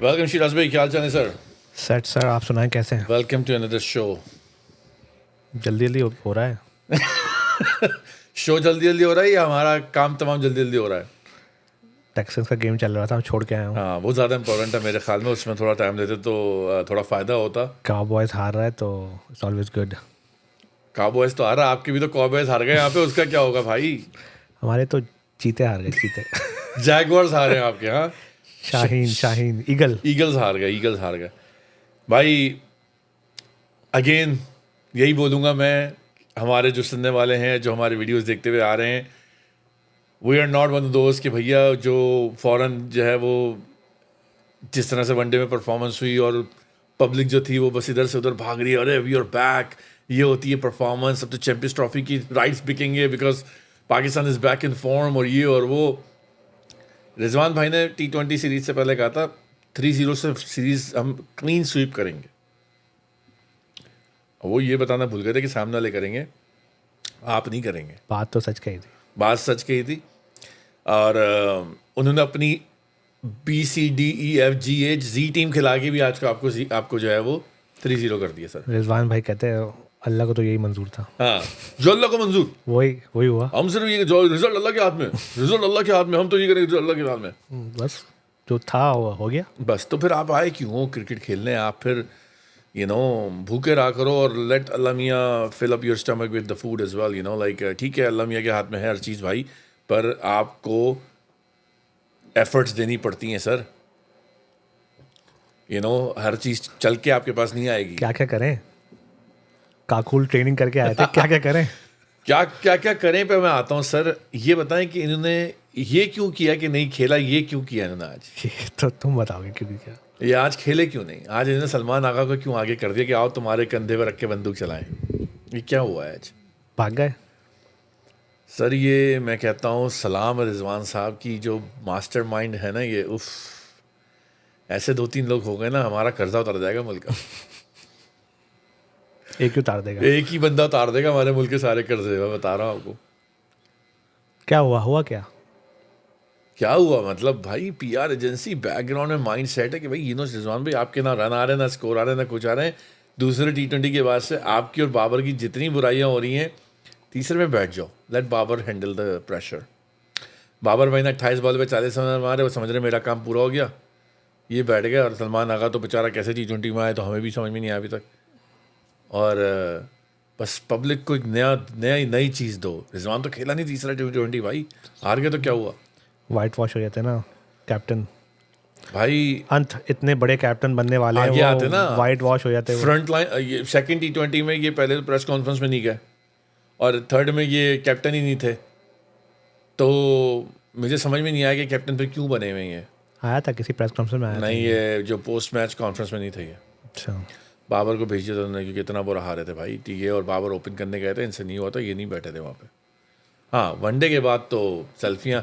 Welcome Siraj भाई, क्या हाल चाल है सर? सेट सर, आप सुनाएं कैसे हैं? Welcome to another show. जल्दी जल्दी हो रहा है। शो जल्दी जल्दी हो रहा है या हमारा काम तमाम जल्दी जल्दी हो रहा है? टेक्सन्स का गेम चल रहा था, छोड़ के आया हूँ। हाँ, वो ज़्यादा इंपॉर्टेंट है मेरे ख्याल में, उसमें थोड़ा टाइम देते तो थोड़ा फ़ायदा होता। काउबॉयज हार रहा है तो इट्स ऑलवेज गुड। काउबॉयज तो आ रहा है, आपके भी तो काउबॉयज हार गए यहाँ पे, उसका क्या होगा भाई? हमारे तो चीते हार गए, चीते। जैगवर्स हारे हैं आपके, हाँ। शाहीन ईगल। ईगल्स हार गए, ईगल्स हार गए भाई। अगेन यही बोलूँगा मैं, हमारे जो सुनने वाले हैं, जो हमारे वीडियोस देखते हुए आ रहे हैं, we are not one of दोस्त कि भैया जो फ़ौरन जो है वो जिस तरह से वनडे में परफॉर्मेंस हुई और पब्लिक जो थी वो बस इधर से उधर भाग रही है, अरे वी आर बैक, ये होती है परफॉर्मेंस, अब तो चैंपियंस ट्रॉफी की राइट्स बिकेंगे because Pakistan is back in form और ये और वो। रिजवान भाई ने T20 सीरीज से पहले कहा था 3-0 से सीरीज हम क्लीन स्वीप करेंगे। वो ये बताना भूल गए थे कि सामने वाले करेंगे, आप नहीं करेंगे। बात तो सच कही थी। बात सच कही थी और उन्होंने अपनी BCDEFGHZ टीम खिला के भी आज को आपको जो है वो 3-0 कर दिया सर। रिजवान भाई कहते हैं अल्लाह को तो यही मंजूर था। हाँ, जो अल्लाह को मंजूर, वही हुआ। हम सिर्फ ये जो रिजल्ट अल्लाह के हाथ में, रिजल्ट अल्लाह के हाथ में, हम तो ये करेंगे रिजल्ट अल्लाह के हाथ में। बस जो था वो हो गया। बस तो फिर आप आए क्यों क्रिकेट खेलने? आप फिर भूखे रहा करो और लेट अल्लाह मियाँ fill up your stomach with the food as well, like ठीक है, अल्लाह मियाँ के हाथ में है हर चीज़ भाई, पर आपको एफर्ट्स देनी पड़ती हैं सर। हर चीज़ चल के आपके पास नहीं आएगी। क्या क्या करें, काकूल ट्रेनिंग करके आए थे, क्या क्या करें। क्या क्या क्या करें पे मैं आता हूँ सर। ये बताएं कि इन्होंने ये क्यों किया कि नहीं खेला, ये क्यों किया इन्होंने आज? ये तो तुम बताओगे क्यों क्या। ये आज खेले क्यों नहीं? आज इन्होंने सलमान आगा को क्यों आगे कर दिया कि आओ तुम्हारे कंधे पर रख के बंदूक चलाएं? ये क्या हुआ है आज? भाग गए। सर ये मैं कहता हूँ सलाम रिजवान साहब की जो मास्टरमाइंड है ना, ये उफ, ऐसे 2-3 लोग हो गए ना, हमारा कर्जा उतर जाएगा मुल्क का। एक ही उतार देगा। एक ही बंदा उतार देगा हमारे मुल्क के सारे कर्जे, मैं बता रहा हूँ आपको। क्या हुआ क्या। क्या हुआ मतलब भाई, PR एजेंसी बैकग्राउंड में माइंड सेट है कि भाई रिजवान भाई आपके ना रन आ रहे हैं, ना स्कोर आ रहे हैं, ना कुछ आ रहे हैं। दूसरे T20 के बाद से आपकी और बाबर की जितनी बुराइयां हो रही हैं, तीसरे में बैठ जाओ, let Babar handle the pressure. Babar भाई ने 28 बॉल पे 40 रन मारे, वो समझ रहे मेरा काम पूरा हो गया, ये बैठ गया। और सलमान आगा तो बेचारा कैसे T20 में आए तो हमें भी समझ में नहीं आया अभी तक। और बस पब्लिक को एक नई चीज़ दो। रिजवान तो खेला नहीं तीसरा T20 भाई, हार गए तो क्या हुआ? वाइट वॉश हो जाते ना कैप्टन भाई अंत, इतने बड़े कैप्टन बनने वाले हैं, आगे आते ना, वाइट वॉश हो जाते हैं। फ्रंट लाइन ये सेकंड T20 में ये पहले प्रेस कॉन्फ्रेंस में नहीं गए और थर्ड में ये कैप्टन ही नहीं थे, तो मुझे समझ में नहीं आया कि कैप्टन फिर क्यों बने हुए हैं। आया था किसी प्रेस कॉन्फ्रेंस में आया नहीं, ये जो पोस्ट मैच कॉन्फ्रेंस में नहीं थे ये। अच्छा, बाबर को भेज दिया था उन्होंने क्योंकि इतना बुरा हारे थे भाई। ठीक है, और बाबर ओपन करने गए थे, इनसे नहीं हुआ था, ये नहीं बैठे थे वहाँ पे। हाँ, वनडे के बाद तो सेल्फियाँ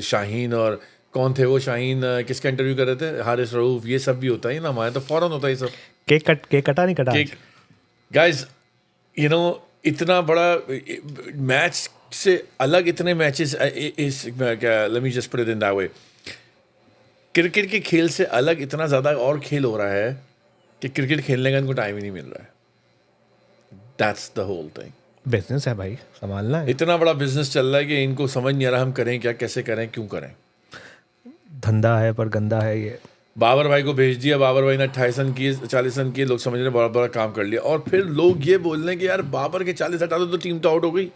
शाहीन और कौन थे वो, शाहीन किसका इंटरव्यू कर रहे थे, हारिस रऊफ, ये सब भी होता है ना, हमारे तो फ़ौरन होता है ये सब। केक कटा नहीं कटा। गाइस इतना बड़ा मैच से अलग इतने matches let me just put it in that way, cricket के खेल से अलग इतना ज़्यादा और खेल हो रहा है कि क्रिकेट खेलने का इनको टाइम ही नहीं मिल रहा है। That's the whole thing. Business है भाई, संभालना है। इतना बड़ा बिजनेस चल रहा है कि इनको समझ नहीं आ रहा हम करें क्या, कैसे करें, क्यों करें। धंधा है पर गंदा है ये। बाबर भाई को भेज दिया, बाबर भाई ने 28 रन किए, 40 रन किए, लोग समझ रहे बड़ा बड़ा काम कर लिया, और फिर लोग ये बोल रहे हैं कि यार बाबर के 40 हटा दो तो टीम तो आउट हो गई।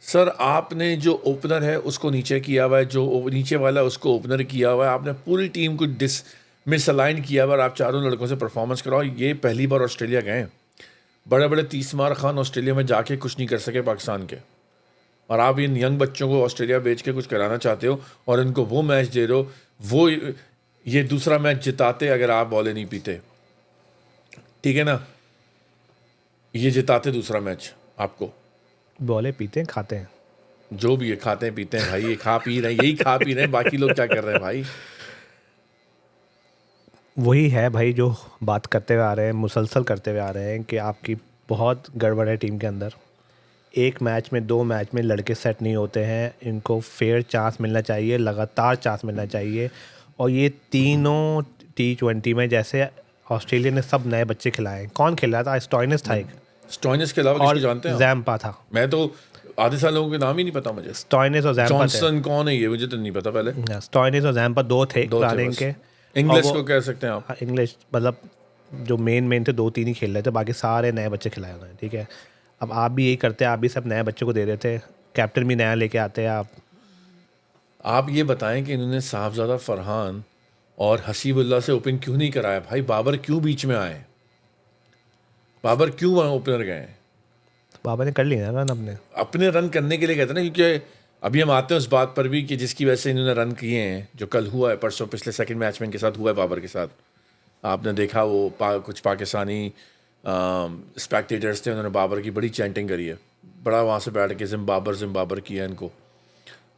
सर आपने जो ओपनर है उसको नीचे किया हुआ है, जो नीचे वाला है उसको ओपनर किया हुआ है, आपने पूरी टीम को मिसअलाइन किया हुआ, और आप चारों लड़कों से परफॉर्मेंस कराओ। ये पहली बार ऑस्ट्रेलिया गए, बड़े बड़े 30 मार खान ऑस्ट्रेलिया में जाके कुछ नहीं कर सके पाकिस्तान के, और आप इन यंग बच्चों को ऑस्ट्रेलिया बेच के कुछ कराना चाहते हो और इनको वो मैच दे रहे हो। वो ये दूसरा मैच जिताते अगर आप बॉलें नहीं पीते, ठीक है ना, ये जिताते दूसरा मैच आपको। बॉले पीते हैं, खाते हैं, जो भी है खाते हैं पीते हैं भाई, ये खा पी रहे हैं, यही खा पी रहे हैं, बाकी लोग क्या कर रहे हैं भाई? वही है भाई जो बात करते हुए आ रहे हैं, मुसलसल करते हुए आ रहे हैं कि आपकी बहुत गड़बड़ है टीम के अंदर। एक मैच में 2 मैच में लड़के सेट नहीं होते हैं, इनको फेयर चांस मिलना चाहिए, लगातार चांस मिलना चाहिए। और ये तीनों T20 में जैसे ऑस्ट्रेलिया ने सब नए बच्चे खिलाए। कौन खेल रहा था? स्टॉइनिस था एक, स्टॉइनिस के अलावा और किसको जानते हैं आप? जैम्पा था। मैं तो आधे साल लोगों के नाम ही नहीं पता मुझे। स्टॉइनिस और जैम्पा थे। जॉनसन कौन है ये, मुझे तो नहीं पता पहले। स्टॉइनिस और जैम्पा दो थे दो थे पुराने बस। इनके। इंग्लिश को कह सकते हैं आप। इंग्लिश मतलब जो मेन थे 2-3 ही खेल रहे थे, बाकी सारे नए बच्चे खिलाए उन्होंने, ठीक है। अब आप भी यही करते, आप भी सब नए बच्चों को दे रहे थे, कैप्टन भी नया लेके आते आप। आप ये बताएं कि इन्होंने साहबजादा फरहान और हसीबुल्ला से ओपन क्यों नहीं कराया भाई? बाबर क्यों बीच में आए? बाबर क्यों वहाँ ओपनर गए? बाबा ने कर लिया ना अपने। अपने रन करने के लिए कहते हैं ना, क्योंकि अभी हम आते हैं उस बात पर भी कि जिसकी वजह से इन्होंने रन किए हैं, जो कल हुआ है, परसों पिछले सेकंड मैच में इनके साथ हुआ है बाबर के साथ। आपने देखा वो कुछ पाकिस्तानी स्पेक्टेटर्स थे, उन्होंने बाबर की बड़ी चैंटिंग करी है, बड़ा वहाँ से बैठ के जिम्बाबर किया इनको।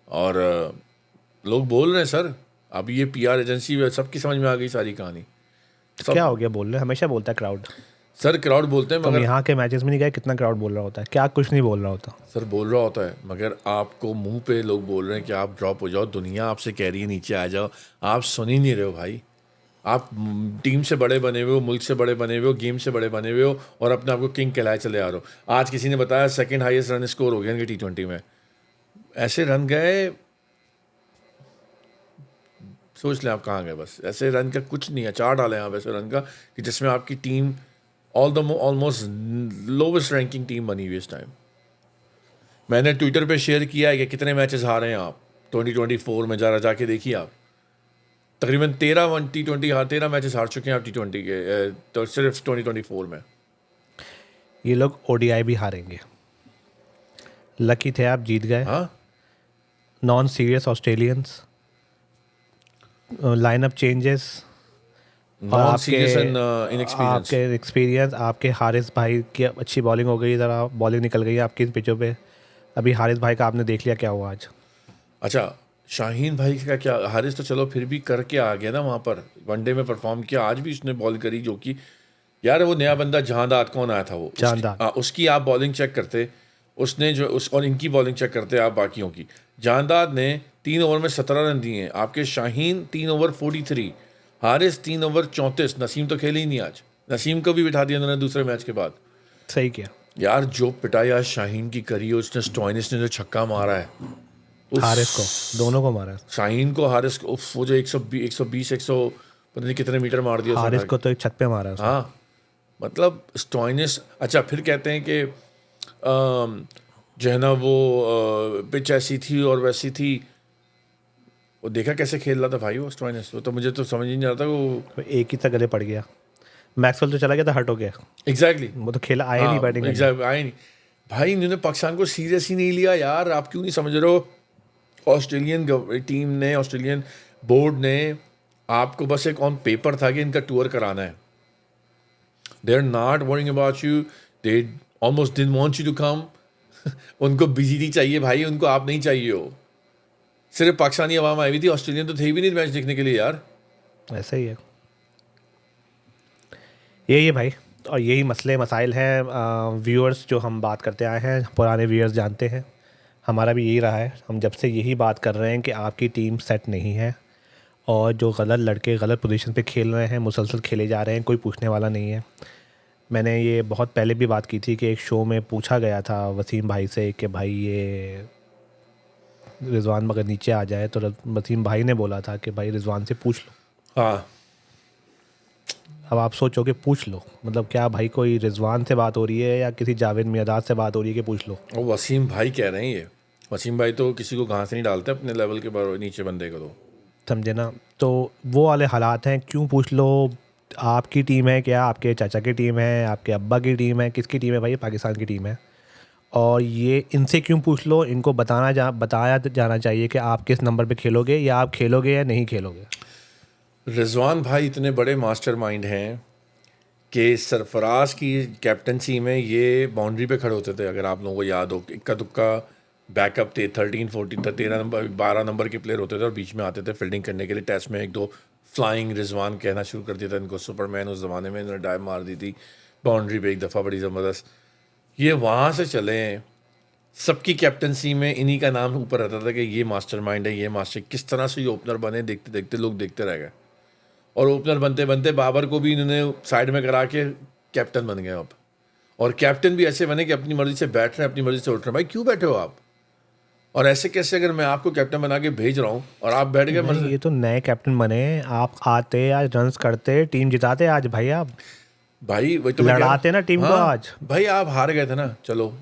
और लोग बोल रहे हैं सर, अब ये PR एजेंसी सबकी समझ में आ गई सारी कहानी। तो क्या हो गया? बोल रहे हमेशा बोलता है क्राउड। सर क्राउड बोलते हैं, तुम मगर यहाँ के मैचेस में नहीं गए, कितना क्राउड बोल रहा होता है? क्या कुछ नहीं बोल रहा होता। सर बोल रहा होता है, मगर आपको मुंह पे लोग बोल रहे हैं कि आप ड्रॉप हो जाओ, दुनिया आपसे कह रही है नीचे आ जाओ, आप सुन ही नहीं रहे हो भाई। आप टीम से बड़े बने हुए हो, मुल्क से बड़े बने हुए हो, गेम से बड़े बने हुए हो, और अपने आप को किंग कहलाए चले आ रहे हो। आज किसी ने बताया सेकंड हाईएस्ट रन स्कोर हो गया इनके T20 में। ऐसे रन गए, सोच लें आप कहाँ गए। बस ऐसे रन का कुछ नहीं है, चार डाले आप ऐसे रन का कि जिसमें आपकी team almost lowest ranking team बनी हुई इस टाइम। मैंने ट्विटर पे शेयर किया है कि कितने मैचेस हारे हैं आप 2024 में, जरा जाके देखिए आप। तकरीबन 13 मैचेस हार चुके हैं आप T20 के, तो सिर्फ 2024 में। ये लोग ODI भी हारेंगे। लकी थे आप, जीत गए। हाँ, non serious Australians, lineup changes, और नॉन सीरियस एंड इनएक्सपीरियंस। आपके एक्सपीरियंस, आपके हारिस भाई की अच्छी बॉलिंग हो गई, ज़रा बॉलिंग निकल गई आपकी इन पिचों पे। अभी हारिस भाई का आपने देख लिया क्या हुआ आज। अच्छा, शाहीन भाई का क्या? हारिस तो चलो फिर भी करके आ गया ना, वहाँ पर वनडे में परफॉर्म किया, आज भी उसने बॉल करी, जो कि यार वो नया बंदा जहांदाद कौन आया था वो, जहांदाद। उसकी आप बॉलिंग चेक करते, उसने जो और इनकी बॉलिंग चेक करते आप बाकियों की। जहांदाद ने 3 ओवर में 17 रन दिए हैं, आपके शाहीन 3 ओवर 43, हारिस 3 ओवर 34। नसीम तो खेले ही नहीं आज, नसीम को भी बिठा दिया उन्होंने दूसरे मैच के बाद। सही किया। यार जो पिटाई आज शाहीन की करी है, उसने स्टॉइनिस ने जो छक्का मारा है, हारिस को, दोनों को मारा। शाहीन को, हारिस को, वो जो 120 100 पता नहीं कितने मीटर मार दिया उसने हारिस उठा को तो एक छत पे मारा उसने। हाँ, मतलब स्टॉइनिस। अच्छा, फिर कहते हैं कि जो है ना वो पिच ऐसी थी और वैसी थी। वो देखा कैसे खेल रहा था भाई वो स्टॉइनिस, वो तो मुझे तो समझ ही नहीं आता वो। वो एक ही था, गले पड़ गया। मैक्सवेल तो चला गया था, हर्ट हो गया। एग्जैक्टली, वो तो खेला, आया नहीं बैटिंग करने। एग्जैक्ट आए नहीं भाई। इन्होंने पाकिस्तान को सीरियस ही नहीं लिया यार, आप क्यों नहीं समझ रहे हो? ऑस्ट्रेलियन टीम ने, ऑस्ट्रेलियन बोर्ड ने आपको बस एक ऑन पेपर था कि इनका टूर कराना है। They are not worrying about you, they almost didn't want you to come. उनको बिजी चाहिए भाई, उनको आप नहीं चाहिए हो। सिर्फ पाकिस्तानी अवाम आई हुई थी, ऑस्ट्रेलियन तो थे भी नहीं मैच देखने के लिए यार। ऐसा ही है, यही है भाई। और यही मसले मसाइल हैं। व्यूअर्स जो हम बात करते आए हैं, पुराने व्यूअर्स जानते हैं, हमारा भी यही रहा है। हम जब से यही बात कर रहे हैं कि आपकी टीम सेट नहीं है, और जो गलत लड़के गलत पोजीशन पे खेल रहे हैं, मुसलसल खेले जा रहे हैं, कोई पूछने वाला नहीं है। मैंने ये बहुत पहले भी बात की थी कि एक शो में पूछा गया था वसीम भाई से कि भाई ये रिजवान अगर नीचे आ जाए, तो वसीम भाई ने बोला था कि भाई रिजवान से पूछ लो। हाँ, अब आप सोचो कि पूछ लो मतलब क्या भाई, कोई रिजवान से बात हो रही है या किसी जावेद मियादाद से बात हो रही है कि पूछ लो। वो वसीम भाई कह रहे हैं ये। वसीम भाई तो किसी को घास नहीं डालते अपने लेवल के नीचे बंदे को, तो समझे ना। तो वो वाले हालात हैं, क्यों पूछ लो। आपकी टीम है क्या? आपके चाचा की टीम है? आपके अब्बा की टीम है? किसकी टीम है भाई? पाकिस्तान की टीम है। और ये इनसे क्यों पूछ लो, इनको बताया जाना चाहिए कि आप किस नंबर पे खेलोगे, या आप खेलोगे या नहीं खेलोगे। रिजवान भाई इतने बड़े मास्टरमाइंड हैं कि सरफराज की कैप्टनसी में ये बाउंड्री पे खड़े होते थे, अगर आप लोगों को याद हो। इक्का दुक्का बैकअप थे, 13 14 13 नंबर 12 नंबर के प्लेयर होते थे और बीच में आते थे फील्डिंग करने के लिए। टेस्ट में 1-2 फ्लाइंग रिजवान कहना शुरू कर दिया था इनको, सुपरमैन उस ज़माने में। इन्होंने डाइव मार दी थी बाउंड्री पे एक दफ़ा, बड़ी ज़बरदस्त। ये वहाँ से चले हैं सबकी कैप्टनसी में इन्हीं का नाम ऊपर रहता था कि ये मास्टरमाइंड है, ये मास्टर। किस तरह से ये ओपनर बने, देखते देखते लोग देखते रह गए। और ओपनर बनते बनते बाबर को भी इन्होंने साइड में करा के कैप्टन बन गए अब। और कैप्टन भी ऐसे बने कि अपनी मर्जी से बैठ रहे हैं, अपनी मर्जी से उठ रहे हैं। भाई क्यों बैठे हो आप? और ऐसे कैसे अगर मैं आपको कैप्टन बना के भेज रहा हूँ और आप बैठ गए नहीं, मर्जी? ये तो नए कैप्टन बने हैं। आप आते आज रन्स करते, टीम जिताते आज भाई। आप भाई वही तो मैं कह रहा हूँ। लड़ाते ना टीम को हाँ आज। भाई, आप हार गए थे ना, चलो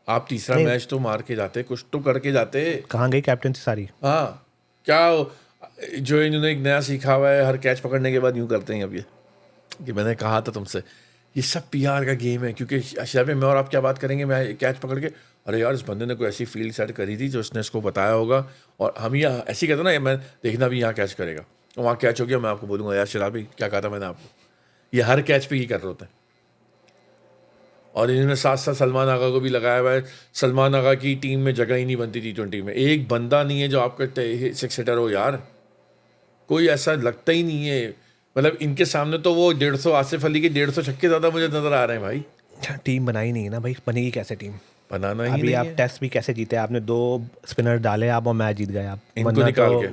आप तीसरा नहीं, मैच तो मार के जाते, कुछ तो करके जाते। कहाँ गई कैप्टनसी सारी? हाँ, क्या जो इन्होंने एक नया सीखा हुआ है, हर कैच पकड़ने के बाद यूं करते हैं अब ये, कि मैंने कहा था तुमसे, ये सब पीआर का गेम है। क्योंकि शायद मैं और आप क्या बात करेंगे, मैं कैच पकड़ के, अरे यार इस बंदे ने कोई ऐसी फील्ड सेट करी थी जो उसने इसको बताया होगा, और हम यहाँ ऐसे ही कहते ना, मैं देखना भी यहाँ कैच करेगा, और वहाँ कैच हो गया, मैं आपको बोलूँगा यार शराबी क्या कहा था मैंने आपको। ये हर कैच पे ही कर रहे होते हैं। और इन्होंने साथ साथ सलमान आगा को भी लगाया हुआ है। सलमान आगा की टीम में जगह ही नहीं बनती T20 में। एक बंदा नहीं है जो आपका सिक्स हिटर हो यार, कोई ऐसा लगता ही नहीं है। मतलब इनके सामने तो वो 150 आसिफ अली के 150 छक्के ज़्यादा मुझे नज़र आ रहे हैं भाई। टीम बनाई नहीं है ना भाई, बनेगी कैसे टीम? बनाना ही अभी नहीं आप है। टेस्ट भी कैसे जीते? आपने 2 स्पिनर डाले आप और मैच जीत गए आप। इनको वरना निकाल तो के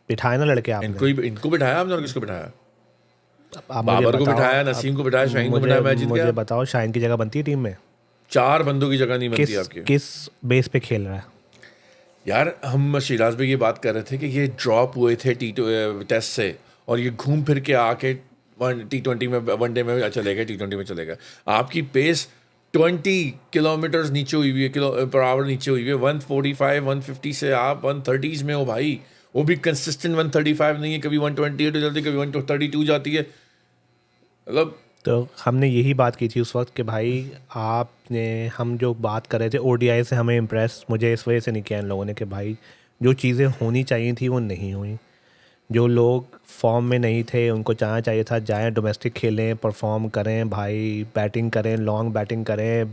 बिठाए ना लड़के आपने। इनको बिठाया आपने, और किसको बिठाया? आप मुझे बाबर को बताओ, बिठाया, आप नसीम को बिठाया, शाहीन को मुझे बिठाया, मैच जीत मुझे गया। बताओ, शाइन की जगह बनती है टीम में? 4 बंदों की जगह नहीं बनती किस आपकी। किस बेस पे खेल रहा है? यार हम सिराज भाई ये बात कर रहे थे कि ये ड्रॉप हुए थे टेस्ट से, और ये घूम फिर के आके T20 में, वनडे में चले गए, T20 में चले गए। आपकी पेस 20 किलोमीटर नीचे हुई हुई है, किलो पर आवर नीचे हुई हुई है। 145 150 से आप 130s में हो भाई। वो भी कंसिस्टेंट 135 नहीं है, कभी 128 हो जाती है, कभी 132 जाती है। मतलब तो हमने यही बात की थी उस वक्त कि भाई आपने, हम जो बात कर रहे थे ओडीआई से, हमें इम्प्रेस मुझे इस वजह से नहीं किया इन लोगों ने कि भाई जो चीज़ें होनी चाहिए थी वो नहीं हुई। जो लोग फॉर्म में नहीं थे उनको जाना चाहिए था, जाएं डोमेस्टिक खेलें, परफॉर्म करें भाई, बैटिंग करें, लॉन्ग बैटिंग करें,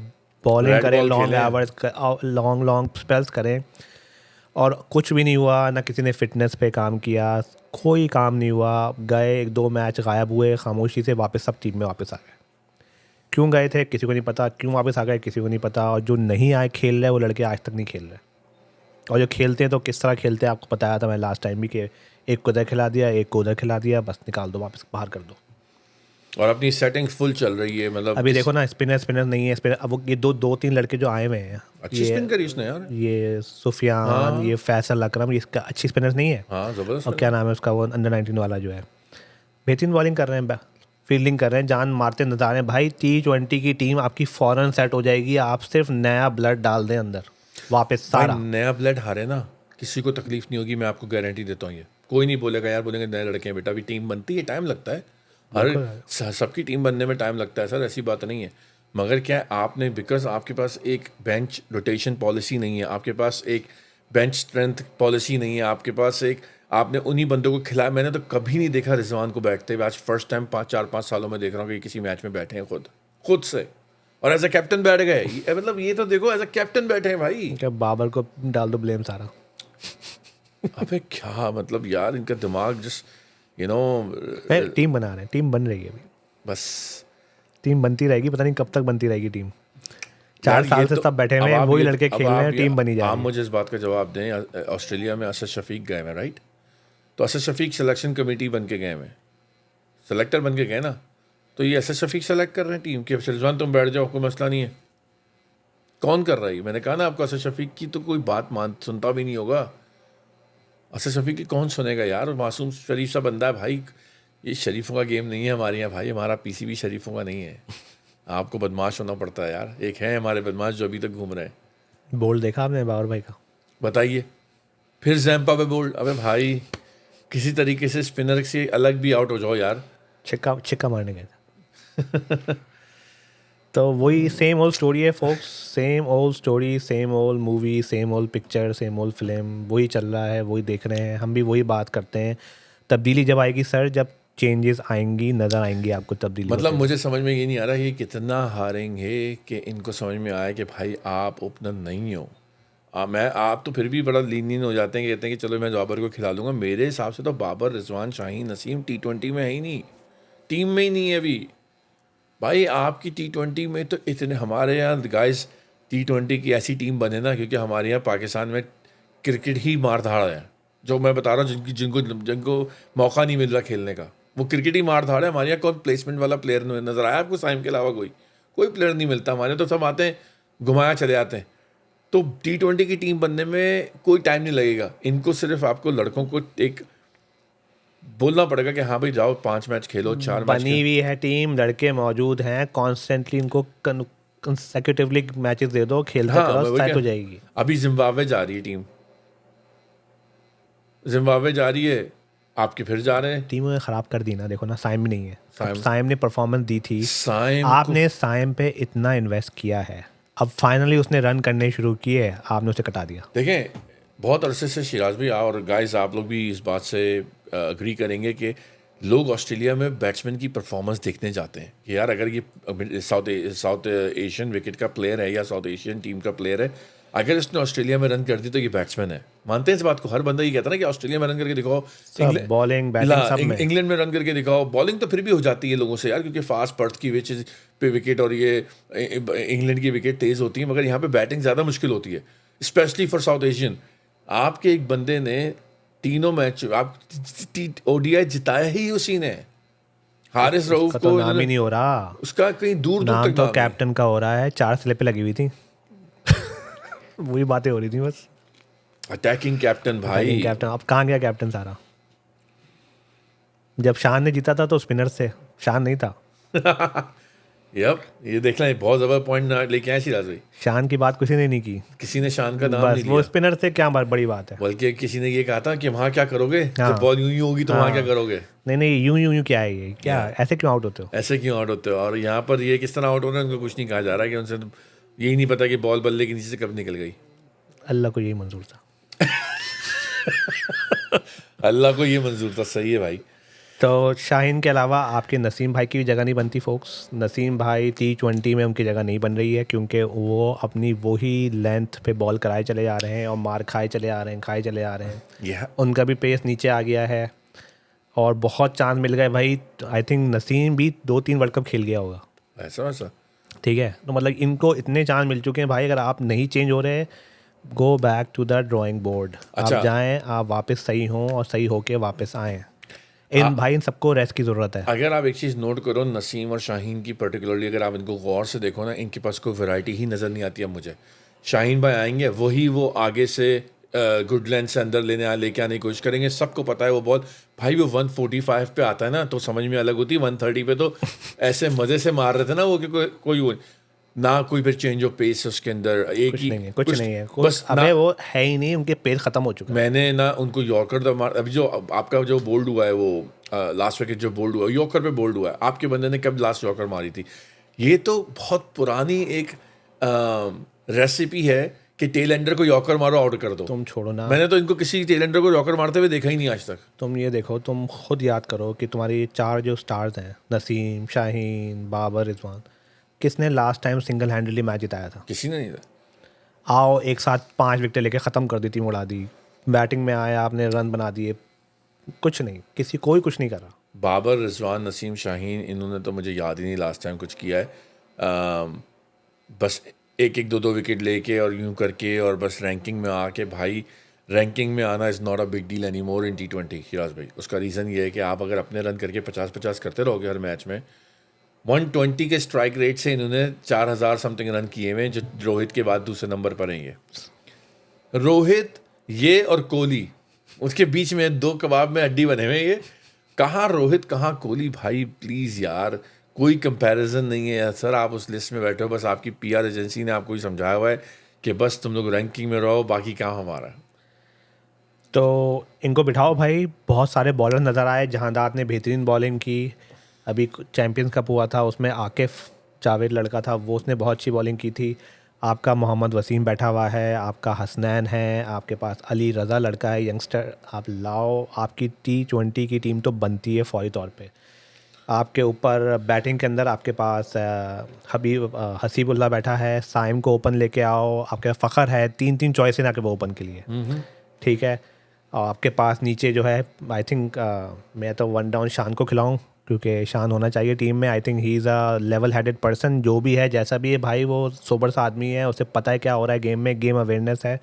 बॉलिंग रेड करें, बॉल लॉन्ग खेले। आवर्स, लॉन्ग लॉन्ग स्पेल्स करें। और कुछ भी नहीं हुआ ना, किसी ने फिटनेस पे काम किया, कोई काम नहीं हुआ। गए 1-2 मैच गायब हुए, खामोशी से वापस सब टीम में वापस आ गए। क्यों गए थे किसी को नहीं पता, क्यों वापस आ गए किसी को नहीं पता। और जो नहीं आए खेल रहे वो लड़के आज तक नहीं खेल रहे। और जो खेलते हैं तो किस तरह खेलते हैं आपको बताया था मैं लास्ट टाइम भी, कि एक को उधर खिला दिया, एक को उधर खिला दिया, बस निकाल दो, वापस बाहर कर दो। और अपनी सेटिंग फुल चल रही है, मतलब अभी देखो ना, स्पिनर नहीं है। स्पिनर अब वो ये दो तीन लड़के जो आए हुए हैं, अच्छी स्पिन करी उसने यार। ये सुफियान, ये फैसल अकरम, ये इसका अच्छी स्पिनर्स नहीं है। हाँ जबरदस्त। और क्या नाम है उसका, वो अंडर 19 वाला जो है, बेहतरीन बॉलिंग कर रहे हैं, फील्डिंग कर रहे हैं, जान मारते नजर आ रहे हैं भाई। T20 की टीम आपकी फौरन सेट हो जाएगी। आप सिर्फ नया ब्लड डाल दें अंदर, वापस भाई सारा। नया ब्लड हारे ना, किसी को तकलीफ नहीं होगी, मैं आपको गारंटी देता हूँ। ये कोई नहीं बोलेगा यार, बोलेंगे नए लड़के हैं बेटा, अभी टीम बनती है, टाइम लगता है। सबकी टीम बनने में टाइम लगता है सर, ऐसी बात नहीं है। मगर क्या है, आपने, बिकॉज आपके पास एक बेंच रोटेशन पॉलिसी नहीं है, आपके पास एक बेंच स्ट्रेंथ पॉलिसी नहीं है, आपके पास एक, आपने उन्हीं बंदों को खिलाया। मैंने तो कभी नहीं देखा रिजवान को बैठते हुए, आज फर्स्ट टाइम 4-5 सालों में देख रहा हूँ कि किसी मैच में बैठे हैं खुद से, और एज अ कैप्टन बैठ गए। मतलब ये तो देखो, एज अ कैप्टन बैठे हैं भाई। क्या बाबर को डाल दो ब्लेम सारा। अबे क्या मतलब यार, इनका दिमाग जस्ट टीम बना रहे हैं, टीम बन रही है अभी, बस। टीम बनती रहेगी, पता नहीं कब तक बनती रहेगी टीम। 4 यार साल ये से तो, सब बैठे हुए अब हैं, आप वही ये, लड़के अब खेल रहे आप हैं, ये, टीम बनी जा आप रही है। मुझे इस बात का जवाब दें। ऑस्ट्रेलिया में असद शफीक गए हैं, राइट? तो असद शफीक सिलेक्शन कमेटी बन के गए हैं, सेलेक्टर बन के गए ना। तो ये असद शफीक सेलेक्ट कर रहे हैं टीम कि रिजवान तुम बैठ जाओ, कोई मसला नहीं है। कौन कर रहा है? मैंने कहा ना आपको, असद शफीक की तो कोई बात सुनता भी नहीं होगा। असद शफीक की कौन सुनेगा यार, मासूम शरीफ सा बंदा है भाई। ये शरीफों का गेम नहीं है हमारे यहाँ भाई, हमारा पीसीबी शरीफों का नहीं है। आपको बदमाश होना पड़ता है यार। एक है हमारे बदमाश जो अभी तक घूम रहे हैं। बोल्ड देखा आपने बाबर भाई का? बताइए फिर जैम्पा पे बोल्ड। अबे भाई, किसी तरीके से स्पिनर से अलग भी आउट हो जाओ यार। छिक्का मारने गए थे। तो वही सेम ओल्ड स्टोरी है folks, same old story, same old movie, same old picture, same old film, वही चल रहा है, वही देख रहे हैं। हम भी वही बात करते हैं। तब्दीली जब आएगी सर, जब चेंजेस आएंगी, नज़र आएंगी आपको तब्दीली मतलब होते मुझे समझ में ये नहीं आ रहा ये कितना हारेंगे कि इनको समझ में आए कि भाई आप ओपनर नहीं हो। आप तो फिर भी बड़ा लीनियन हो जाते हैं, कहते हैं कि चलो मैं बाबर को खिला दूंगा। मेरे हिसाब से तो बाबर, रिजवान, शाहीन, नसीम T20 में है ही नहीं, टीम में ही नहीं है अभी। भाई आपकी T20 में तो इतने, हमारे यहाँ गाइस T20 की ऐसी टीम बने ना, क्योंकि हमारे यहाँ पाकिस्तान में क्रिकेट ही मार धाड़ है, जो मैं बता रहा हूँ, जिनको जिनको मौका नहीं मिल रहा खेलने का, वो क्रिकेट ही मार धाड़ है। हमारे यहाँ कौन प्लेसमेंट वाला प्लेयर नजर आया आपको? साइम के अलावा कोई प्लेयर नहीं मिलता हमारे यहाँ, तो सब आते हैं घुमाया चले जाते हैं। तो T20 की टीम बनने में कोई टाइम नहीं लगेगा, इनको सिर्फ आपको लड़कों को एक बोलना पड़ेगा कि हाँ भाई जाओ 5 मैच खेलो, 4 मैच बनी हुई है टीम, लड़के मौजूद हैं, कॉन्स्टेंटली इनको कंसेक्यूटिवली मैचेस दे दो, खेलते हाँ, करो, वही सेट क्या- हो जाएगी। अभी जिम्बाब्वे जा रही है टीम, जिम्बाब्वे जा रही है, आपके फिर जा रहे हैं। टीम खराब कर दी ना, देखो ना, साइम भी नहीं है। साइम- साइम ने परफॉर्मेंस दी थी, साइम आपने साइम पे इतना इन्वेस्ट किया है, अब फाइनली उसने रन करने शुरू किए, आपने उसे कटा दिया। देखें, बहुत अरसे से शिराज भी और गाइस आप लोग भी इस बात से अग्री करेंगे कि लोग ऑस्ट्रेलिया में बैट्समैन की परफॉर्मेंस देखने जाते हैं कि यार अगर ये साउथ एशियन विकेट का प्लेयर है या साउथ एशियन टीम का प्लेयर है, अगर इसने ऑस्ट्रेलिया में रन कर दी तो ये बैट्समैन है। मानते हैं इस बात को? हर बंदा ये कहता है ना कि ऑस्ट्रेलिया में रन करके दिखाओ, बॉलिंग बैटिंग सब में। इंग्लैंड में रन करके दिखाओ। बॉलिंग तो फिर भी हो जाती है लोगों से यार, क्योंकि फास्ट पर्थ की पे विकेट और ये इंग्लैंड की विकेट तेज होती है, मगर यहाँ पे बैटिंग ज़्यादा मुश्किल होती है, स्पेशली फॉर साउथ एशियन। आपके एक बंदे ने तीनों मैच आप ODI जिताया ही उसी ने। हारिस रऊफ उसका को तो नाम ही नहीं हो रहा, उसका कहीं दूर दूर नाम तक तो नाम कैप्टन का हो रहा है, 4 स्लिपें लगी हुई थी वही बातें हो रही थी बस। अटैकिंग कैप्टन भाई। कैप्टन अब कहाँ गया कैप्टन सारा? जब शान ने जीता था तो स्पिनर से, शान नहीं था। यप, ये देखना, ये बहुत जबरदस्त पॉइंट लेके आए शिराज भाई। शान की बात किसी ने नहीं की, किसी ने शान का नाम बस नहीं वो लिया, स्पिनर से क्या बड़ी बात है। बल्कि किसी ने ये कहा था कि वहाँ क्या करोगे हाँ। जब बॉल यूं ही होगी तो वहाँ क्या करोगे, नहीं यूं क्या है ये, क्या ऐसे क्यों आउट होते हो? ऐसे क्यों आउट होते हो? और यहाँ पर ये किस तरह आउट हो रहे हैं उनको कुछ नहीं कहा जा रहा है कि उनसे तो यही नहीं पता कि बॉल बल्ले के नीचे से कब निकल गई। अल्लाह को यही मंजूर था। अल्लाह को ये मंजूर था, सही है भाई। तो शाहीन के अलावा आपके नसीम भाई की भी जगह नहीं बनती फोक्स। नसीम भाई T20 में उनकी जगह नहीं बन रही है, क्योंकि वो अपनी वही लेंथ पे बॉल कराए चले जा रहे हैं और मार खाए चले आ रहे हैं। यह उनका भी पेस नीचे आ गया है और बहुत चांस मिल गए भाई। आई थिंक नसीम भी 2-3 वर्ल्ड कप खेल गया होगा, ऐसा ठीक है। तो मतलब इनको इतने चांस मिल चुके हैं भाई, अगर आप नहीं चेंज हो रहे, go back to the drawing board. अच्छा। आप जाएं, आप वापस सही हों और सही होके वापस आएँ। इन सबको रेस्ट की ज़रूरत है। अगर आप एक चीज़ नोट करो, नसीम और शाहीन की पर्टिकुलरली अगर आप इनको गौर से देखो ना, इनके पास कोई वैरायटी ही नज़र नहीं आती है मुझे। शाहीन भाई आएंगे, वो आगे से गुडलैंड से अंदर लेके आने की कोशिश करेंगे, सबको पता है वो बॉल भाई वो 145 पे आता है ना तो समझ में अलग होती है, 130 पे तो ऐसे मज़े से मार रहे थे ना वो कि कोई ना कोई फिर चेंज ऑफ पेस उसके अंदर, एक कुछ ही नहीं है, बस अबे वो है ही नहीं, उनके पेस ख़त्म हो चुके हैं। मैंने ना उनको यॉर्कर तो मार, अभी जो आपका जो बोल्ड हुआ है वो लास्ट विकेट जो बोल्ड हुआ यॉर्कर पे बोल्ड हुआ है, आपके बंदे ने कब लास्ट यॉर्कर मारी थी? ये तो बहुत पुरानी एक रेसिपी है कि टेल एंडर को यॉर्कर मारो आउट कर दो। तुम छोड़ो ना, मैंने तो इनको किसी टेल एंडर को यॉर्कर मारते हुए देखा ही नहीं आज तक। तुम ये देखो, तुम खुद याद करो कि तुम्हारी 4 जो स्टार्स हैं, नसीम, शाहीन, बाबर, रिजवान, किसने लास्ट टाइम सिंगल हैंडली मैच जिताया था? किसी ने नहीं था। आओ एक साथ 5 विकेटें लेके ख़त्म कर दी, टीम उड़ा दी, बैटिंग में आया आपने रन बना दिए, कुछ नहीं, कोई कुछ नहीं कर रहा। बाबर, रिजवान, नसीम, शाहीन, इन्होंने तो मुझे याद ही नहीं लास्ट टाइम कुछ किया है। बस एक 2 विकेट लेके और यूं करके और बस रैंकिंग में आके, भाई रैंकिंग में आना is not a big deal any more in T20 Siraj भाई। उसका रीज़न ये है कि आप अगर अपने रन करके 50-50 करते रहोगे हर मैच में, 120 के स्ट्राइक रेट से इन्होंने 4000 समथिंग रन किए हुए, जो रोहित के बाद दूसरे नंबर पर हैं। ये रोहित, ये और कोहली, उसके बीच में 2 कबाब में हड्डी बने हुए। ये कहाँ रोहित कहाँ कोहली, भाई प्लीज़ यार कोई कंपैरिजन नहीं है सर। आप उस लिस्ट में बैठे हो, बस आपकी PR एजेंसी ने आपको ही समझाया हुआ है कि बस तुम लोग रैंकिंग में रहो, बाकी काम हमारा। तो इनको बिठाओ भाई। बहुत सारे बॉलर नज़र आए, जहांदाद ने बेहतरीन बॉलिंग की, अभी चैम्पियंस कप हुआ था उसमें आकिफ जावेद लड़का था, वो उसने बहुत अच्छी बॉलिंग की थी। आपका मोहम्मद वसीम बैठा हुआ है, आपका हसनैन है, आपके पास अली रज़ा लड़का है यंगस्टर, आप लाओ। आपकी T20 की टीम तो बनती है फौरी तौर पे। आपके ऊपर बैटिंग के अंदर आपके पास हसीबुल्ला बैठा है, साइम को ओपन लेके आओ, आपके पास फ़खर है, 3 चॉइस हैं आपके वो ओपन के लिए, ठीक है। और आपके पास नीचे जो है, आई थिंक मैं तो 1 डाउन शान को खिलाऊँ, क्योंकि ईशान होना चाहिए टीम में। I think he is a level headed person, जो भी है जैसा भी है भाई, वो सोबर सा आदमी है, उसे पता है क्या हो रहा है गेम में, गेम अवेयरनेस है,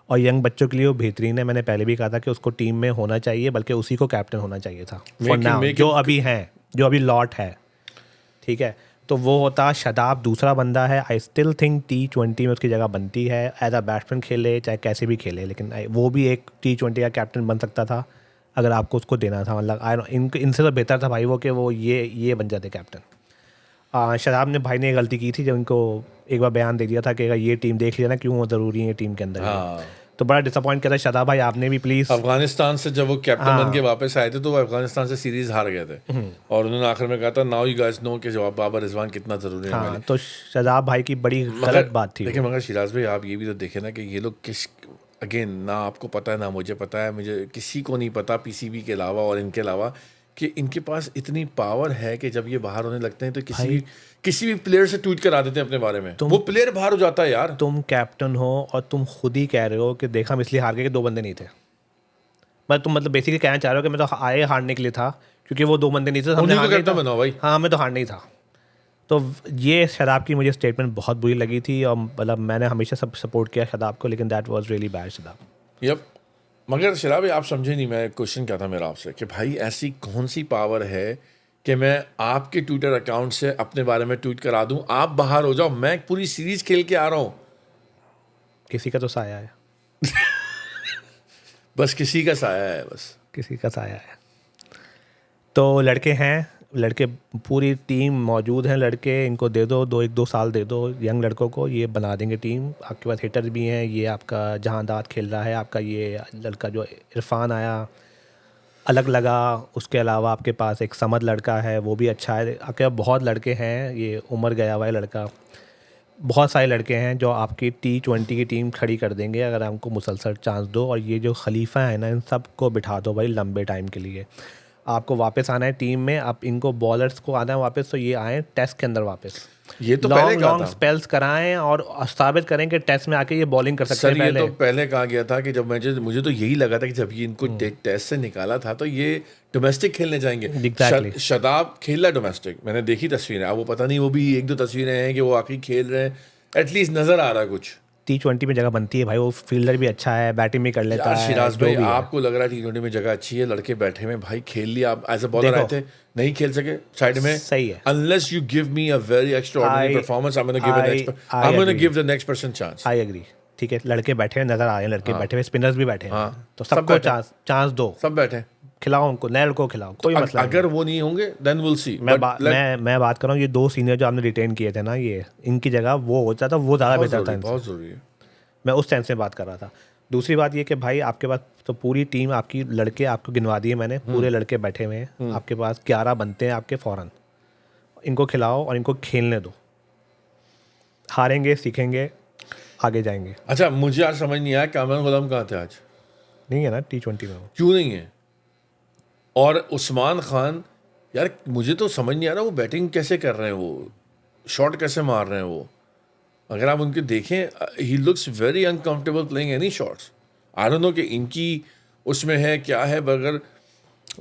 और यंग बच्चों के लिए वो बेहतरीन है। मैंने पहले भी कहा था कि उसको टीम में होना चाहिए, बल्कि उसी को कैप्टन होना चाहिए था फॉर नाउ, जो अभी हैं, जो अभी लॉट है, ठीक है। तो वो होता शादाब, दूसरा बंदा है। आई स्टिल थिंक T20 में उसकी जगह बनती है, एज अ बैट्समैन खेले चाहे कैसे भी खेले, लेकिन वो भी एक T20 का कैप्टन बन सकता था अगर आपको उसको देना था। मतलब इनसे तो बेहतर था भाई वो, कि वो ये बन जाते कैप्टन। शादाब ने भाई ने ये गलती की थी जब इनको एक बार बयान दे दिया था कि अगर ये टीम देख लिया ना क्यों वो ज़रूरी है टीम के अंदर। हाँ, तो बड़ा डिसअपॉइंट किया था शादाब भाई, आपने भी प्लीज़। अफगानिस्तान से जब वो कैप्टन बन के वापस आए थे तो वो अफगानिस्तान से सीरीज हार गए थे, और उन्होंने आखिर में कहा था नाउ यू गाइस नो कि जवाब बाबर रिजवान कितना जरूरी है हमारे हाँ, लिए। तो शादाब भाई की बड़ी गलत बात थी। देखिए मगर शिराज भाई, आप ये भी तो देखें ना कि ये लोग किस, अगेन ना आपको पता है ना मुझे पता है, मुझे किसी को नहीं पता पीसीबी के अलावा और इनके अलावा, कि इनके पास इतनी पावर है कि जब ये बाहर होने लगते हैं तो किसी भी प्लेयर से ट्वीट करा देते हैं अपने बारे में, वो प्लेयर बाहर हो जाता है यार। तुम कैप्टन हो और तुम खुद ही कह रहे हो कि देखा हम इसलिए हार गए कि 2 बंदे नहीं थे। तुम मतलब बेसिकली कहना चाह रहे हो कि मैं तो आए हारने के लिए था, क्योंकि वो 2 बंदे नहीं थे, हमने उन्हीं को हारना ही कैप्टन था। बनाओ भाई। हाँ, हमें तो हारना ही था। तो ये शदाब की मुझे स्टेटमेंट बहुत बुरी लगी थी, और मतलब मैंने हमेशा सब सपोर्ट किया शदाब को, लेकिन that was really bad Shadab. Yep. मगर शराब आप समझे नहीं, मैं क्वेश्चन क्या था मेरा आपसे कि भाई ऐसी कौन सी पावर है कि मैं आपके ट्विटर अकाउंट से अपने बारे में ट्वीट करा दूं, आप बाहर हो जाओ, मैं पूरी सीरीज खेल के आ रहा हूं, किसी का तो साया है, बस किसी का साया है बस। किसी का साया है। तो लड़के हैं, लड़के पूरी टीम मौजूद हैं, लड़के इनको दे दो 2 साल दे दो यंग लड़कों को, ये बना देंगे टीम। आपके पास हिटर भी हैं, ये आपका जहांदाद खेल रहा है, आपका ये लड़का जो इरफान आया अलग लगा, उसके अलावा आपके पास एक समद लड़का है, वो भी अच्छा है। आपके पास बहुत लड़के हैं, ये उमर गया हुआ है लड़का, बहुत सारे लड़के हैं जो आपकी T20 की टीम खड़ी कर देंगे अगर हमको मुसलसल चांस दो। और ये जो खलीफा है ना, इन सब को बिठा दो भाई लंबे टाइम के लिए। आपको वापस आना है टीम में, आप इनको बॉलर्स को आना है वापस, तो ये आए टेस्ट के अंदर वापस, ये तो पहले कहा लॉन्ग था स्पेल्स कराएं और साबित करें कि टेस्ट में आके ये बॉलिंग कर सकते सर, हैं। ये पहले तो पहले कहा गया था कि जब मुझे तो यही लगा था कि जब ये इनको टेस्ट से निकाला था तो ये डोमेस्टिक खेलने जाएंगे। Exactly. शदाब खेल रहा है डोमेस्टिक, मैंने देखी तस्वीरें, अब वो पता नहीं वो भी 1-2 तस्वीरें हैं कि वो आखिरी खेल रहे हैं, एटलीस्ट नजर आ रहा है कुछ। T20 में जगह बनती है भाई, वो फील्डर भी अच्छा है, बैटिंग भी कर लेता यार है, शिराज जो भाई, भी है। आपको लग रहा है T20 में जगह अच्छी है, लड़के बैठे में भाई खेल लिया, आप एज अ बॉलर आए देखो, थे, नहीं खेल सके साइड में, सही है। Unless you give me a very extraordinary performance, I am gonna give the next person chance. I agree, ठीक है, लड़के बैठे हुए नजर आ रहे हैं, लड़के बैठे हुए, स्पिनर्स भी बैठे हैं, हाँ, तो सब सबको बैठे। चांस दो, सब बैठे, खिलाओ उनको, नए लड़कों को खिलाओ, कोई मसला नहीं। अगर वो नहीं होंगे देन विल सी। मैं बात कर रहा हूँ, ये 2 सीनियर जो आपने रिटेन किए थे ना, ये इनकी जगह वो होता था, वो ज़्यादा बेहतर था इनसे। बहुत जरूरी है। मैं उस सेंस में बात कर रहा था। दूसरी बात ये कि भाई आपके पास तो पूरी टीम आपकी, लड़के आपको गिनवा दिए मैंने, पूरे लड़के बैठे हुए हैं आपके पास, 11 बनते हैं आपके फ़ौरन। इनको खिलाओ और इनको खेलने दो, हारेंगे सीखेंगे, आगे जाएंगे। अच्छा, मुझे आज समझ नहीं आया कामरान गुलाम कहाँ थे आज, नहीं है ना T20 में वो। क्यों नहीं है? और उस्मान खान, यार मुझे तो समझ नहीं आ रहा वो बैटिंग कैसे कर रहे हैं, वो शॉट कैसे मार रहे हैं वो। अगर आप उनके देखें, he looks very uncomfortable playing any shots. I don't know कि इनकी उसमें है क्या है, मगर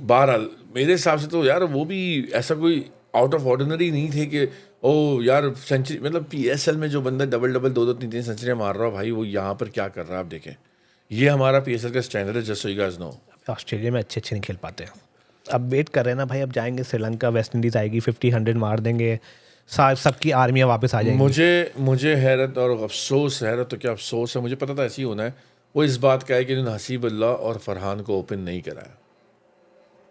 बहरहाल मेरे हिसाब से तो यार वो भी ऐसा कोई आउट ऑफ ऑर्डिनरी नहीं थे कि ओ यार सेंचुरी, मतलब PSL में जो बंदा डबल 2-2 3-3 सेंचुरियाँ मार रहा है भाई, वो यहाँ पर क्या कर रहा है आप देखें। ये हमारा PSL का स्टैंडर्ड है, just so you guys know. Australia में अच्छे नहीं खेल पाते हैं। अब वेट कर रहे हैं ना भाई, अब जाएंगे श्रीलंका, वेस्ट इंडीज़ आएगी, 50-100 मार देंगे, सबकी आर्मियाँ वापस आ जाएंगी। मुझे हैरत और अफसोस, हैरत तो क्या अफसोस है, मुझे पता था ऐसे ही होना है, वो इस बात का है कि इन्होंने हसीबुल्लाह और फरहान को ओपन नहीं कराया,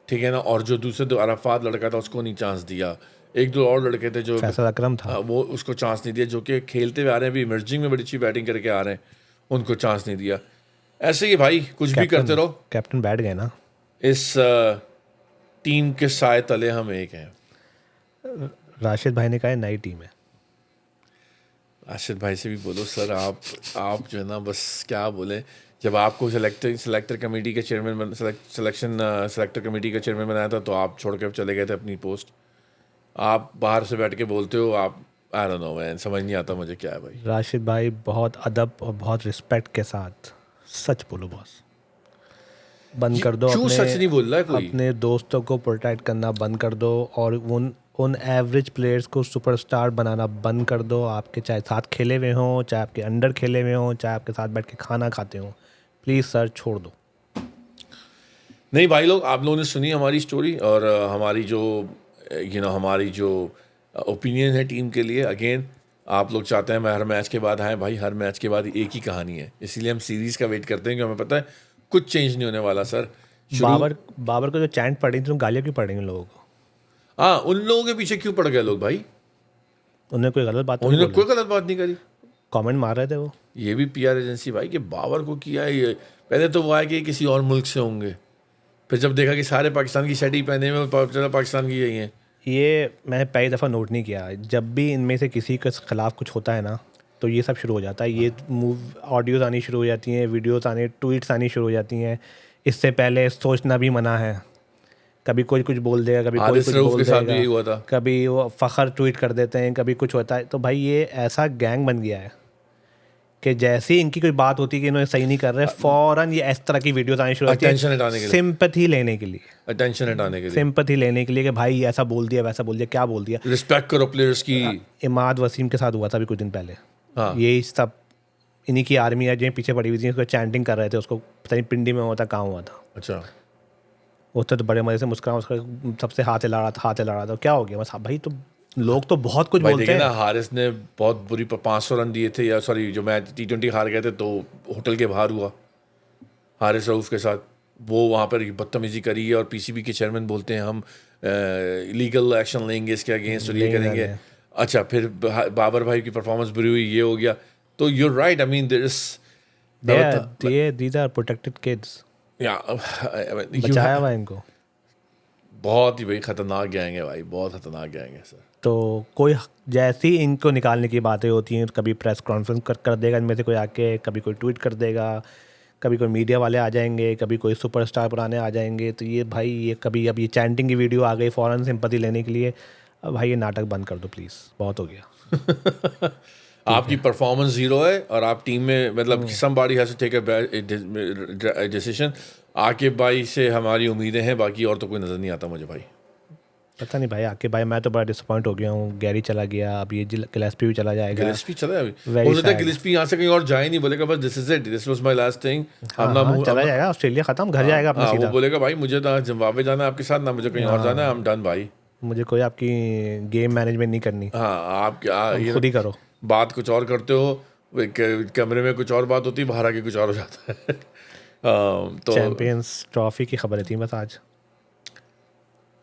ठीक है ना, और जो दूसरे 2 अराफात लड़का था उसको नहीं चांस दिया, 1-2 और लड़के थे जो फैसल अकरम था, वो उसको चांस नहीं दिया, जो कि खेलते हुए आ रहे हैं, अभी इमर्जिंग में बड़ी अच्छी बैटिंग करके आ रहे हैं, उनको चांस नहीं दिया। ऐसे ही भाई कुछ भी करते रहो, कैप्टन बैठ गए ना। इस टीम के साए तले हम एक हैं। राशिद भाई ने कहा है नई टीम है। राशिद भाई से भी बोलो सर, आप जो है ना, बस क्या बोले, जब आपको सेलेक्टर कमेटी के चेयरमैन सेलेक्टर कमेटी का चेयरमैन बनाया था तो आप छोड़ के चले गए थे अपनी पोस्ट। आप बाहर से बैठ के बोलते हो, आप आई डोंट नो मैन, समझ नहीं आता मुझे क्या है भाई। राशिद भाई बहुत अदब और बहुत रिस्पेक्ट के साथ सच बोलो बॉस। बंद कर दो, क्यों सच नहीं बोल रहा है कोई? अपने दोस्तों को प्रोटेक्ट करना बंद कर दो और उन एवरेज प्लेयर्स को सुपरस्टार बनाना बंद कर दो। आपके चाहे साथ खेले हुए हों, चाहे आपके अंडर खेले हुए हों, चाहे आपके साथ बैठ के खाना खाते हों, प्लीज़ सर छोड़ दो। नहीं भाई लोग, आप लोगों ने सुनी हमारी स्टोरी और हमारी जो हमारी जो ओपिनियन है टीम के लिए। अगेन आप लोग चाहते हैं मैं हर मैच के बाद आए, भाई हर मैच के बाद एक ही कहानी है, इसीलिए हम सीरीज़ का वेट करते हैं कि हमें पता है कुछ चेंज नहीं होने वाला सर। बाबर को जो चैंट पड़ी थी, तो गालियाँ क्यों पड़ी उन लोगों को? हाँ, उन लोगों के पीछे क्यों पड़ गए लोग भाई? उन्होंने कोई गलत बात तो नहीं उन्होंने बोली, कोई गलत बात नहीं करी। कमेंट मार रहे थे वो। ये भी पीआर एजेंसी भाई कि बाबर को किया है ये। पहले तो वो आया कि किसी और मुल्क से होंगे, फिर जब देखा कि सारे पाकिस्तान की शर्ट ही पहने हुए, पता चला पाकिस्तान की यही हैं। ये मैंने पहली दफ़ा नोट नहीं किया, जब भी इनमें से किसी के खिलाफ कुछ होता है ना, तो ये सब शुरू हो जाता है। ये ऑडियोज़ आनी शुरू हो जाती हैं, वीडियोज़ आने, ट्वीट्स आनी शुरू हो जाती हैं। इससे पहले सोचना भी मना है, कभी कोई कुछ बोल देगा, कभी कोई हारिस कुछ रऊफ बोल के साथ भी देगा, यही हुआ था। कभी वो फ़खर ट्वीट कर देते हैं, कभी कुछ होता है। तो भाई ये ऐसा गैंग बन गया है कि जैसे ही इनकी कोई बात होती है कि इन्होंने सही नहीं कर रहे, फ़ौरन ये इस तरह की वीडियोज़ आनी शुरू होती है, अटेंशन हटाने के लिए, सिंपैथी लेने के लिए, अटेंशन हटाने के लिए, सिंपैथी लेने के लिए कि भाई ऐसा बोल दिया, वैसा बोल दिया, क्या बोल दिया। रिस्पेक्ट करो प्लेयर्स की। इमाद वसीम के साथ हुआ था अभी कुछ दिन पहले। हाँ, यही सब इन्हीं की आर्मी है जो पीछे पड़ी हुई थी, उसको चैंटिंग कर रहे थे, उसको पता नहीं पिंडी में हुआ था, कहाँ हुआ था। अच्छा। वो तो बड़े मज़े से मुस्कुरा मुस्कुरा सबसे हाथ हिला रहा था, हाथ हिला रहा था। क्या हो गया? बस भाई, तो लोग तो बहुत कुछ भाई बोलते देखिए हैं। ना, हारिस ने बहुत बुरी 500 रन दिए थे, या सॉरी जो मैच T20 हार गए थे, तो होटल के बाहर हुआ हारिस रऊफ के साथ। वो वहाँ पर बदतमीजी करी है और पीसीबी के चेयरमैन बोलते हैं हम लीगल एक्शन लेंगे इसके अगेंस्ट और ये नहीं करेंगे। जाने। अच्छा, फिर बाबर भाई की परफॉर्मेंस बुरी हुई, ये हो गया। तो you're right, I mean there is these are protected kids, या बचाया हुआ है इनको। बहुत ही भाई खतरनाक गैंग है भाई, बहुत खतरनाक गैंग है सर। तो कोई जैसे ही इनको निकालने की बातें होती हैं, कभी प्रेस कॉन्फ्रेंस कर देगा इनमें से कोई आके, कभी कोई ट्वीट कर देगा, कभी कोई मीडिया वाले आ जाएंगे, कभी कोई सुपरस्टार पुराने आ जाएंगे। तो ये भाई, ये कभी अब ये चैंटिंग की वीडियो आ गई फ़ौरन सिंपैथी लेने के लिए। अब भाई ये नाटक बंद कर दो प्लीज़, बहुत हो गया। आपकी परफॉर्मेंस जीरो है और आप टीम में मतलब somebody has to take a decision. Aqib भाई से हमारी उम्मीदें हैं, बाकी और तो कोई नज़र नहीं आता मुझे भाई। पता नहीं भाई, आके भाई मैं तो बड़ा डिसअपॉइंट हो गया हूँ। गैरी चला गया, अब ये गिलेस्पी भी चला जाएगा। गिलिस्पी चला है अभी, Very हो सकता है sad. गिलिस्पी यहाँ से कहीं और जाए नहीं, बोलेगा बस this is it, this was my last thing. हम ना हाँ, चला जाएगा ऑस्ट्रेलिया, ख़त्म, घर जाएगा अपना हाँ, वो सीधा। बोलेगा भाई मुझे ना जिम्बाब्वे जाना है आपके साथ, ना मुझे कहीं और जाना है, हम डन भाई। मुझे कोई आपकी गेम मैनेजमेंट नहीं करनी, हाँ, आप क्या ये खुद ही करो। बात कुछ और करते हो, कमरे में कुछ और बात होती है, बाहर आके कुछ और हो जाता है। तो चैंपियंस ट्रॉफी की खबरें थी बस आज।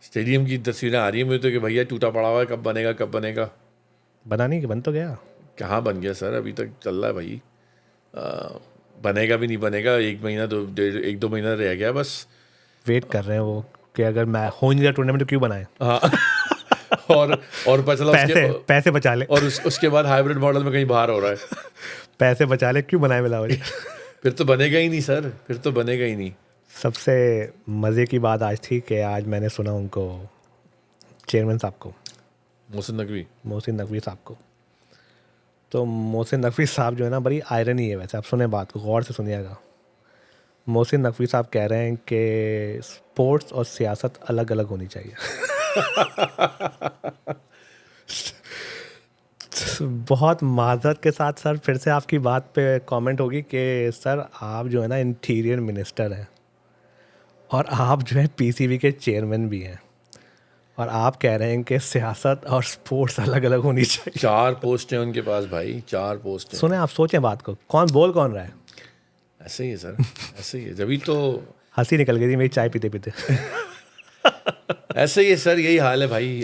स्टेडियम की तस्वीरें आ रही है मुझे तो कि भैया टूटा पड़ा हुआ है, कब बनेगा कब बनेगा। बना नहीं कि बन तो गया। कहाँ बन गया सर, अभी तक चल रहा है भाई। बनेगा भी नहीं बनेगा, एक महीना एक दो महीना रह गया बस। वेट कर रहे हैं वो कि अगर मैं हो नहीं गया टूर्नामेंट तो क्यों बनाए। हाँ और पता चला पैसे बचा ले, और उसके बाद हाइब्रिड मॉडल में कहीं बाहर हो रहा है। पैसे बचा ले, क्यों बनाए मिलावटी। फिर तो बनेगा ही नहीं सर, फिर तो बनेगा ही नहीं। सबसे मज़े की बात आज थी कि आज मैंने सुना उनको, चेयरमैन साहब को, मोहसिन नकवी साहब को। तो मोहसिन नकवी साहब जो है ना, बड़ी आयरनी है वैसे, आप सुने बात को गौर से सुनिएगा। मोहसिन नकवी साहब कह रहे हैं कि स्पोर्ट्स और सियासत अलग अलग होनी चाहिए। बहुत माजरत के साथ सर, फिर से आपकी बात पे कमेंट होगी कि सर आप जो है ना इंटीरियर मिनिस्टर हैं और आप जो है पीसीबी के चेयरमैन भी हैं, और आप कह रहे हैं कि सियासत और स्पोर्ट्स अलग अलग होनी चाहिए। 4 पोस्ट हैं उनके पास भाई, 4 पोस्ट हैं। सुने, आप सोचें बात को, कौन रहा है। ऐसे ही है सर, ऐसे ही है, जभी तो हंसी निकल गई थी मेरी चाय पीते पीते। ऐसे ही है सर, यही हाल है भाई।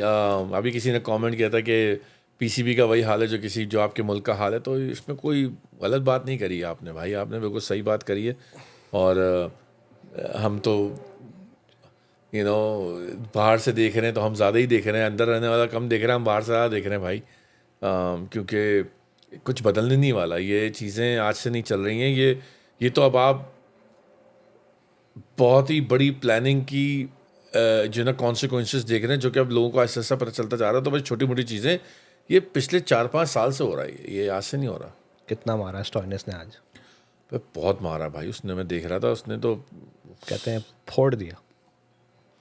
अभी किसी ने कमेंट किया था कि पीसीबी का वही हाल है जो आपके मुल्क का हाल है, तो इसमें कोई गलत बात नहीं करी है आपने भाई, आपने बिल्कुल सही बात करी है। और हम तो बाहर से देख रहे हैं तो हम ज़्यादा ही देख रहे हैं, अंदर रहने वाला कम देख रहे हैं, हम बाहर से ज़्यादा देख रहे हैं भाई। क्योंकि कुछ बदलने नहीं वाला, ये चीज़ें आज से नहीं चल रही हैं। ये तो अब आप बहुत ही बड़ी प्लानिंग की जो ना कॉन्सिक्वेंसेस देख रहे हैं, जो कि अब लोगों को ऐसा ऐसा पता चलता जा रहा है। तो बस छोटी मोटी चीज़ें, ये पिछले 4-5 साल से हो रहा है, ये आज से नहीं हो रहा। कितना मारा स्टॉइनिस ने आज। बहुत मारा भाई उसने, मैं देख रहा था, उसने तो कहते हैं फोड़ दिया,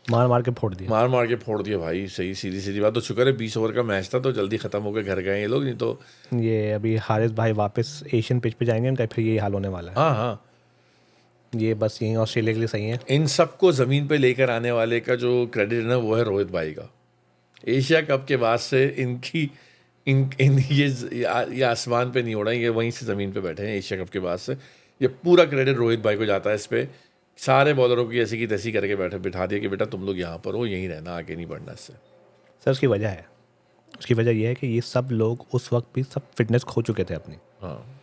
मार मार के फोड़ दिया। मार के फोड़ दिया भाई, सही सीधी सीधी बात। तो शुक्र है 20 ओवर का मैच था तो जल्दी ख़त्म होकर घर गए ये लोग, नहीं तो ये अभी हारिस भाई वापस एशियन पिच पे जाएंगे, उनका फिर यही हाल होने वाला है। हाँ हाँ। ये बस यही ऑस्ट्रेलिया के लिए सही है। इन सबको ज़मीन पे लेकर आने वाले का जो क्रेडिट है ना वो है रोहित भाई का। एशिया कप के बाद से इनकी इन ये आसमान पे नहीं उड़ा, ये वहीं से ज़मीन पे बैठे हैं। एशिया कप के बाद से ये पूरा क्रेडिट रोहित भाई को जाता है। इस पे सारे बॉलरों की ऐसी की तैसी करके बिठा दिया कि बेटा तुम लोग यहाँ पर हो, यहीं रहना, आगे नहीं बढ़ना इससे। सर उसकी वजह है, उसकी वजह यह है कि ये सब लोग उस वक्त भी सब फिटनेस खो चुके थे अपनी, हाँ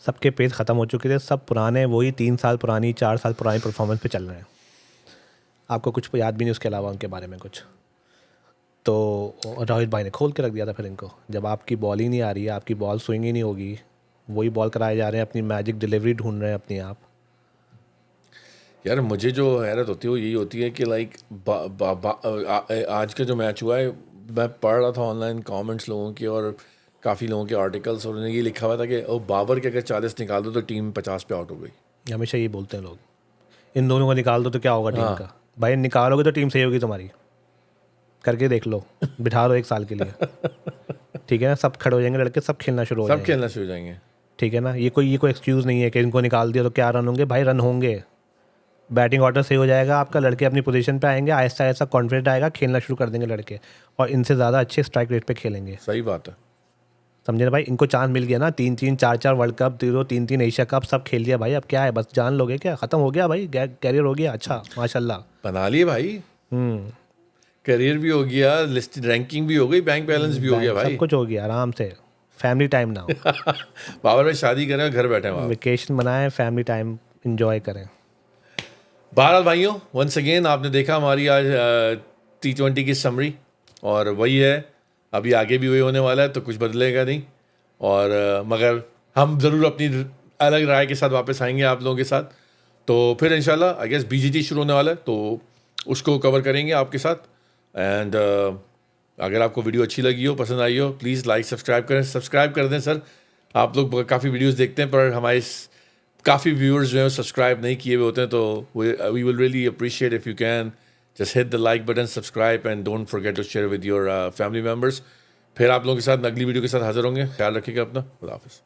सबके पेस ख़त्म हो चुके थे, सब पुराने वही 3 साल पुरानी 4 साल पुरानी परफॉर्मेंस पे चल रहे हैं। आपको कुछ याद भी नहीं उसके अलावा उनके बारे में कुछ। तो रोहित भाई ने खोल के रख दिया था फिर इनको, जब आपकी बॉल ही नहीं आ रही है, आपकी बॉल स्विंग ही नहीं होगी, वही बॉल कराए जा रहे हैं, अपनी मैजिक डिलीवरी ढूंढ रहे हैं अपनी आप। यार मुझे जो हैरत होती है वो यही होती है कि लाइक आज का जो मैच हुआ है, मैं पढ़ रहा था ऑनलाइन कमेंट्स लोगों के और काफ़ी लोगों के आर्टिकल्स, और उन्होंने ये लिखा हुआ था कि बाबर के अगर 40 निकाल दो तो टीम 50 पे आउट हो गई। हमेशा ये बोलते हैं लोग, इन दोनों को निकाल दो तो क्या होगा टीम का। भाई निकालोगे तो टीम सही होगी तुम्हारी, करके देख लो, बिठा दो 1 साल के लिए, ठीक है ना, सब खड़े हो जाएंगे लड़के, सब खेलना शुरू हो सब जाएंगे, खेलना शुरू हो जाएंगे। ठीक है ना। ये कोई एक्सक्यूज़ नहीं है कि इनको निकाल दिया तो क्या रन होंगे। भाई रन होंगे, बैटिंग ऑर्डर सही हो जाएगा आपका, लड़के अपनी पोजीशन पे आएंगे, आहिस्ता आहिस्ता कॉन्फिडेंट आएगा, खेलना शुरू कर देंगे लड़के, और इनसे ज़्यादा अच्छे स्ट्राइक रेट पे खेलेंगे। सही बात है। समझे ना भाई, इनको चांस मिल गया ना, 3-3 4-4 वर्ल्ड कप, 3-3 एशिया कप सब खेल लिया भाई, अब क्या है, बस जान लोगे क्या, ख़त्म हो गया भाई, कैरियर हो गया अच्छा माशाल्लाह। बना लिए भाई, करियर भी हो गया, लिस्ट रैंकिंग भी हो गई, बैंक बैलेंस भी हो गया भाई, सब कुछ हो गया आराम से, फैमिली टाइम ना बाबर भाई शादी करें घर बैठे हैं वहाँ। वेकेशन बनाएं, फैमिली टाइम इंजॉय करें। बहरहाल भाइयों, वंस अगेन आपने देखा हमारी आज T20 की समरी, और वही है, अभी आगे भी वही होने वाला है, तो कुछ बदलेगा नहीं। और मगर हम ज़रूर अपनी अलग राय के साथ वापस आएंगे आप लोगों के साथ। तो फिर इंशाल्लाह आई गेस BGT शुरू होने वाला है, तो उसको कवर करेंगे आपके साथ। एंड अगर आपको वीडियो अच्छी लगी हो, पसंद आई हो, प्लीज़ लाइक सब्सक्राइब करें, सब्सक्राइब कर दें सर। आप लोग काफ़ी वीडियोज़ देखते हैं पर हमारे काफ़ी व्यूअर्स जो हैं सब्सक्राइब नहीं किए हुए होते हैं, तो we will really appreciate if you can just hit the like button, subscribe and don't forget to share with your family members. फिर आप लोगों के साथ अगली वीडियो के साथ हाजिर होंगे। ख्याल रखिएगा अपना, खुदा हाफिज़।